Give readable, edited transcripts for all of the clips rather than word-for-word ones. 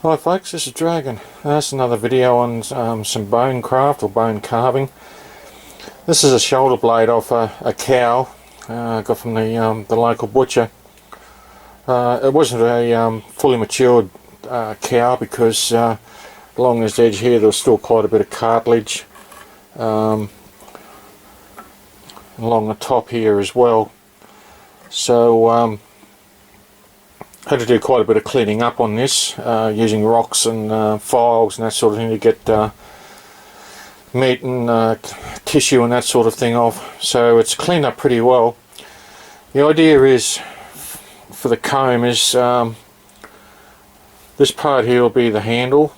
Hi folks, this is Dragon. That's another video on some bone craft or bone carving. This is a shoulder blade off a cow I got from the local butcher. It wasn't a fully matured cow because along this edge here there was still quite a bit of cartilage along the top here as well. So I had to do quite a bit of cleaning up on this using rocks and files and that sort of thing to get meat and tissue and that sort of thing off. So it's cleaned up pretty well. The idea is for the comb is this part here will be the handle.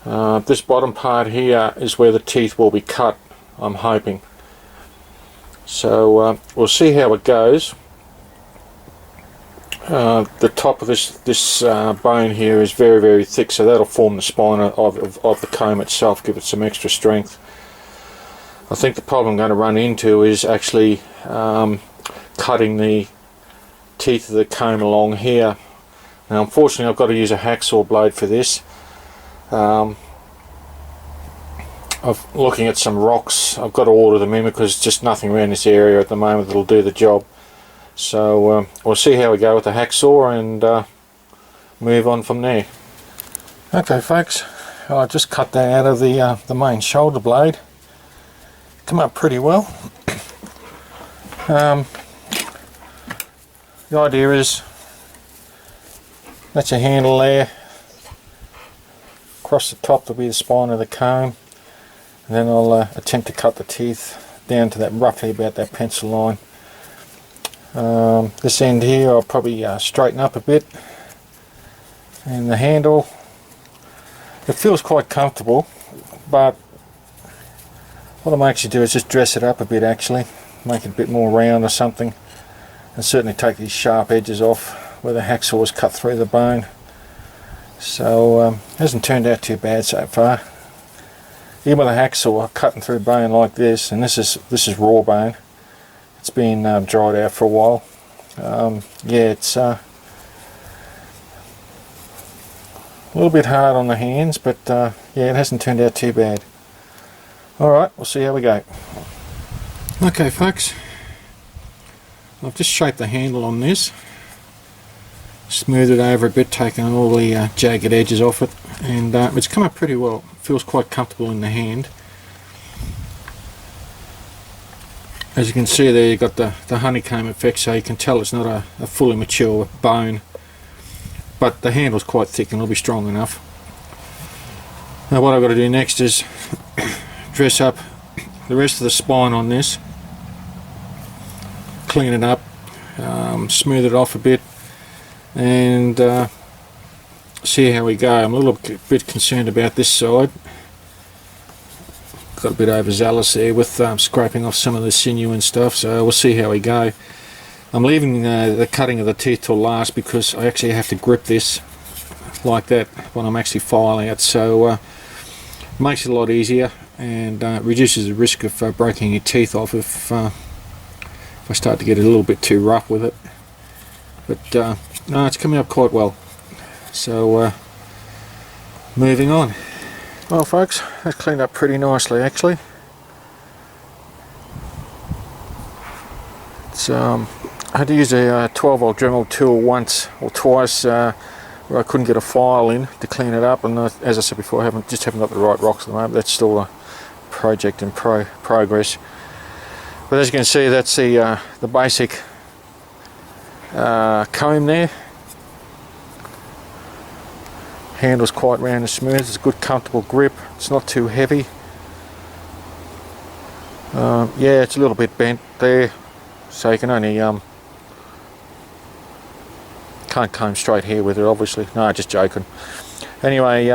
This bottom part here is where the teeth will be cut, I'm hoping. So we'll see how it goes. The top of this bone here is very thick, so that'll form the spine of the comb itself, give it some extra strength. I think the problem I'm going to run into is actually cutting the teeth of the comb along here. Now unfortunately I've got to use a hacksaw blade for this. I'm looking at some rocks. I've got to order them in because there's just nothing around this area at the moment that'll do the job. So we'll see how we go with the hacksaw and move on from there. Okay folks, I just cut that out of the main shoulder blade. Come up pretty well. The idea is that's a handle there. Across the top will be the spine of the comb, and then I'll attempt to cut the teeth down to that roughly about that pencil line. This end here I'll probably straighten up a bit, and the handle, it feels quite comfortable, but what I might actually do is just dress it up a bit, actually make it a bit more round or something, and certainly take these sharp edges off where the hacksaw is cut through the bone. So it hasn't turned out too bad so far. Even with a hacksaw cutting through bone like this, and this is raw bone. It's been dried out for a while. Yeah, it's a little bit hard on the hands, but yeah, it hasn't turned out too bad. Alright, we'll see how we go. Okay folks, I've just shaped the handle on this, smoothed it over a bit, taking all the jagged edges off it, and it's come up pretty well. It feels quite comfortable in the hand. As you can see there, you've got the honeycomb effect, so you can tell it's not a fully mature bone, but the handle's quite thick and it'll be strong enough. Now what I've got to do next is dress up the rest of the spine on this, clean it up, smooth it off a bit, and see how we go. I'm a little bit concerned about this side. Got a bit overzealous there with scraping off some of the sinew and stuff, so we'll see how we go. I'm leaving the cutting of the teeth till last because I actually have to grip this like that when I'm actually filing it, so makes it a lot easier and reduces the risk of breaking your teeth off if I start to get a little bit too rough with it. But no, it's coming up quite well, so moving on. Well folks, that's cleaned up pretty nicely actually. It's, I had to use a 12 volt Dremel tool once or twice where I couldn't get a file in to clean it up, and as I said before, I haven't got the right rocks at the moment. That's still a project in progress. But as you can see, that's the basic comb there. Handle's quite round and smooth. It's a good comfortable grip. It's not too heavy. Yeah, it's a little bit bent there, so you can only can't comb straight here with it, obviously. No, just joking. Anyway,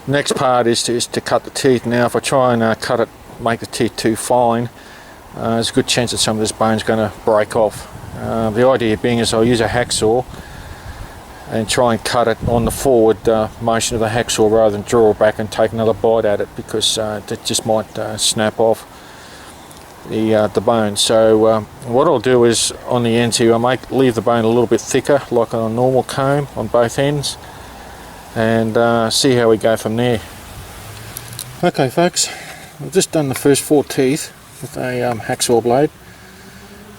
next part is to cut the teeth. Now if I try and cut it, make the teeth too fine, there's a good chance that some of this bone's going to break off. The idea being is I'll use a hacksaw and try and cut it on the forward motion of the hacksaw rather than draw back and take another bite at it, because it just might snap off. the bone. So what I'll do is on the ends here, leave the bone a little bit thicker, like on a normal comb on both ends, and see how we go from there. Okay, folks, I've just done the first 4 teeth with a hacksaw blade,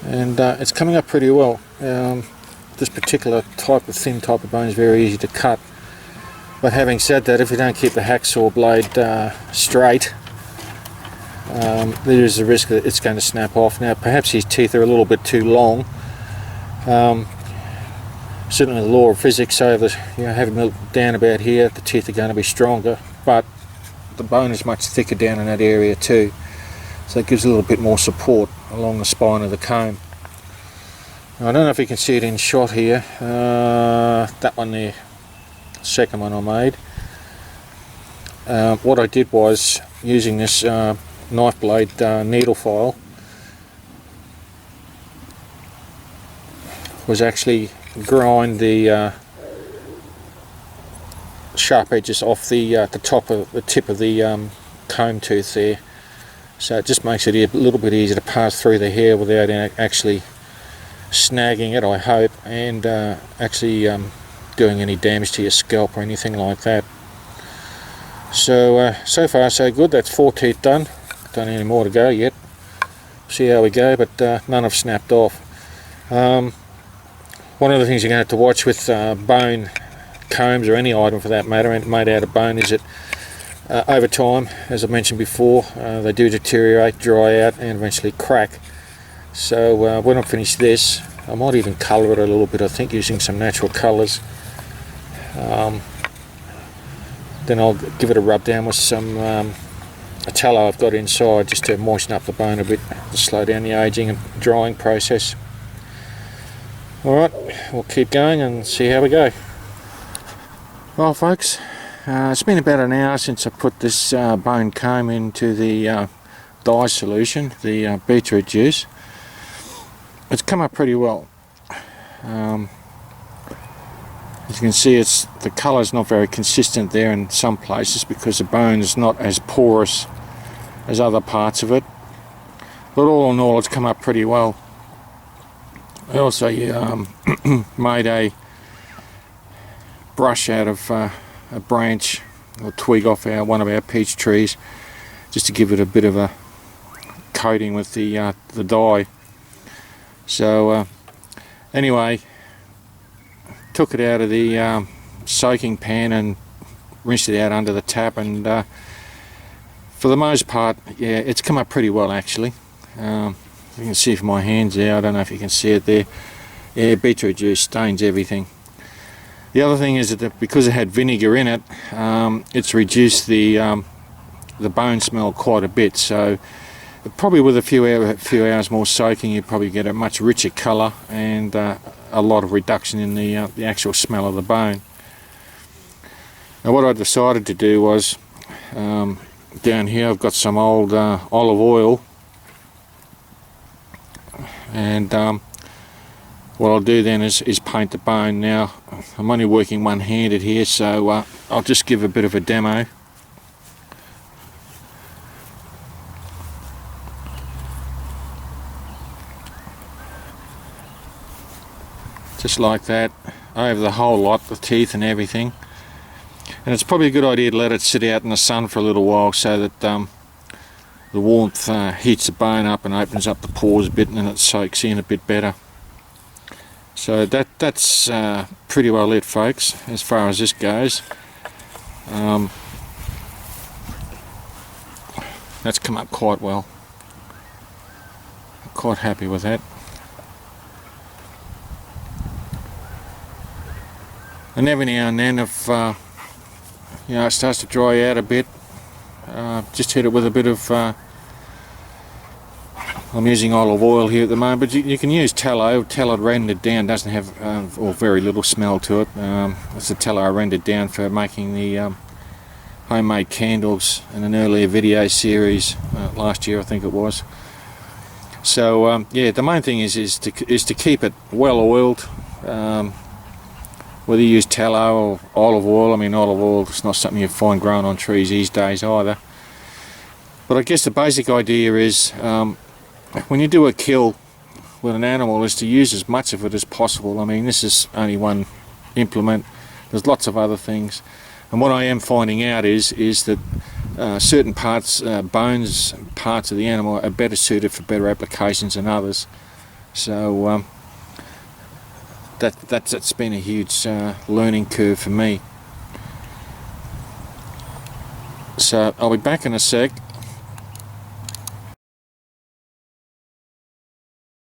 and it's coming up pretty well. This particular thin type of bone is very easy to cut. But having said that, if you don't keep the hacksaw blade straight, there is a risk that it's going to snap off. Now, perhaps his teeth are a little bit too long. Certainly the law of physics say that, having them down about here, the teeth are going to be stronger, but the bone is much thicker down in that area too, so it gives a little bit more support along the spine of the comb. Now, I don't know if you can see it in shot here, that one there, second one I made. What I did was, using this knife blade needle file, was actually grind the sharp edges off the tip of the comb tooth there, so it just makes it a little bit easier to pass through the hair without actually snagging it, I hope, and actually doing any damage to your scalp or anything like that. So so far so good. That's 4 teeth done. Don't any more to go yet. See how we go, but none have snapped off. One of the things you're going to have to watch with bone combs, or any item for that matter made out of bone, is that over time, as I mentioned before, they do deteriorate, dry out, and eventually crack. So when I finish this, I might even colour it a little bit, I think, using some natural colours. Then I'll give it a rub down with some a tallow I've got inside, just to moisten up the bone a bit, to slow down the aging and drying process. Alright, we'll keep going and see how we go. Well, folks, it's been about an hour since I put this bone comb into the dye solution, the beetroot juice. It's come up pretty well. As you can see, the colour is not very consistent there in some places, because the bone is not as porous as other parts of it. But all in all, it's come up pretty well. I also made a brush out of a branch or twig off one of our peach trees, just to give it a bit of a coating with the dye. So anyway, took it out of the soaking pan and rinsed it out under the tap, and for the most part, yeah, it's come up pretty well actually. You can see from my hands there, I don't know if you can see it there. Yeah, beetroot juice stains everything. The other thing is that because it had vinegar in it, it's reduced the bone smell quite a bit. So probably with a few hours more soaking, you probably get a much richer colour and a lot of reduction in the actual smell of the bone. Now, what I decided to do was, down here I've got some old olive oil, and what I'll do then is paint the bone. Now, I'm only working one-handed here, so I'll just give a bit of a demo. Just like that, over the whole lot, the teeth and everything. And it's probably a good idea to let it sit out in the sun for a little while, so that the warmth heats the bone up and opens up the pores a bit, and then it soaks in a bit better. So that's pretty well it, folks, as far as this goes. That's come up quite well. I'm quite happy with that. And every now and then, if it starts to dry out a bit, just hit it with a bit of I'm using olive oil here at the moment, but you can use tallow. Tallow rendered down doesn't have or very little smell to it. It's the tallow I rendered down for making the homemade candles in an earlier video series last year, I think it was. So yeah, the main thing is to keep it well oiled. Whether you use tallow or olive oil, I mean, olive oil is not something you find growing on trees these days either. But I guess the basic idea is when you do a kill with an animal is to use as much of it as possible. I mean, this is only one implement. There's lots of other things, and what I am finding out is that certain parts, bones, parts of the animal are better suited for better applications than others. So that's been a huge learning curve for me. So I'll be back in a sec.